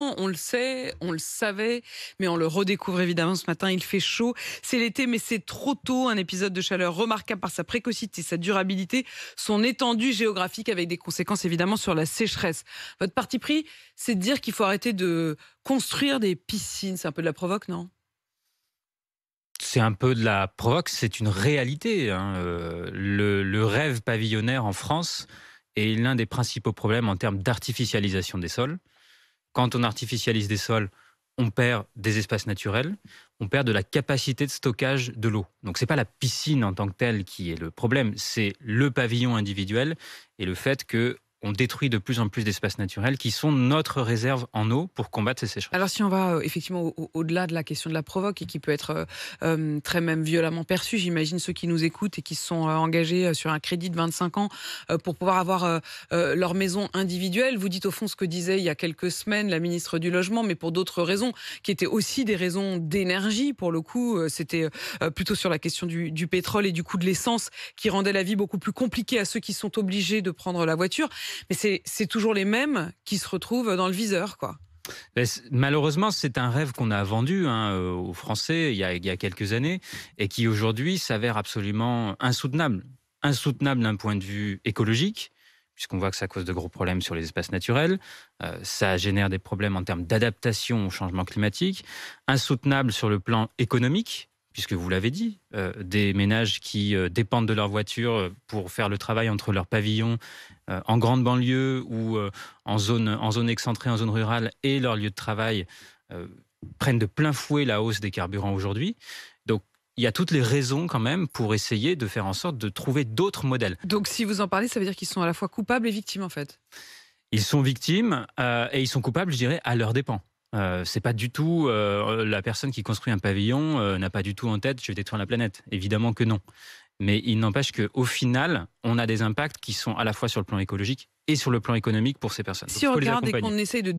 On le sait, on le savait, mais on le redécouvre évidemment ce matin. Il fait chaud, c'est l'été, mais c'est trop tôt. Un épisode de chaleur remarquable par sa précocité, sa durabilité, son étendue géographique avec des conséquences évidemment sur la sécheresse. Votre parti pris, c'est de dire qu'il faut arrêter de construire des piscines. C'est un peu de la provoque, non? C'est un peu de la provoque, c'est une réalité, hein. Le rêve pavillonnaire en France est l'un des principaux problèmes en termes d'artificialisation des sols. Quand on artificialise des sols, on perd des espaces naturels, on perd de la capacité de stockage de l'eau. Donc c'est pas la piscine en tant que telle qui est le problème, c'est le pavillon individuel et le fait que on détruit de plus en plus d'espaces naturels qui sont notre réserve en eau pour combattre ces sécheresses. Alors si on va effectivement au-delà de la question de la provoque et qui peut être très même violemment perçue, j'imagine ceux qui nous écoutent et qui se sont engagés sur un crédit de 25 ans pour pouvoir avoir leur maison individuelle. Vous dites au fond ce que disait il y a quelques semaines la ministre du Logement, mais pour d'autres raisons, qui étaient aussi des raisons d'énergie. Pour le coup, c'était plutôt sur la question du pétrole et du coût de l'essence qui rendait la vie beaucoup plus compliquée à ceux qui sont obligés de prendre la voiture. Mais c'est toujours les mêmes qui se retrouvent dans le viseur, quoi. Malheureusement, c'est un rêve qu'on a vendu aux Français il y a quelques années et qui aujourd'hui s'avère absolument insoutenable. Insoutenable d'un point de vue écologique, puisqu'on voit que ça cause de gros problèmes sur les espaces naturels. Ça génère des problèmes en termes d'adaptation au changement climatique. Insoutenable sur le plan économique, puisque vous l'avez dit, des ménages qui dépendent de leur voiture pour faire le travail entre leurs pavillons en grande banlieue ou en zone excentrée, en zone rurale, et leur lieu de travail euh, prennent de plein fouet la hausse des carburants aujourd'hui. Donc, il y a toutes les raisons quand même pour essayer de faire en sorte de trouver d'autres modèles. Donc si vous en parlez, ça veut dire qu'ils sont à la fois coupables et victimes en fait. Ils sont victimes et ils sont coupables, je dirais, à leurs dépens. C'est pas du tout la personne qui construit un pavillon n'a pas du tout en tête je vais détruire la planète. Évidemment que non. Mais il n'empêche qu'au final, on a des impacts qui sont à la fois sur le plan écologique et sur le plan économique pour ces personnes. Donc Si il on faut les regarde et accompagner. qu'on essaye de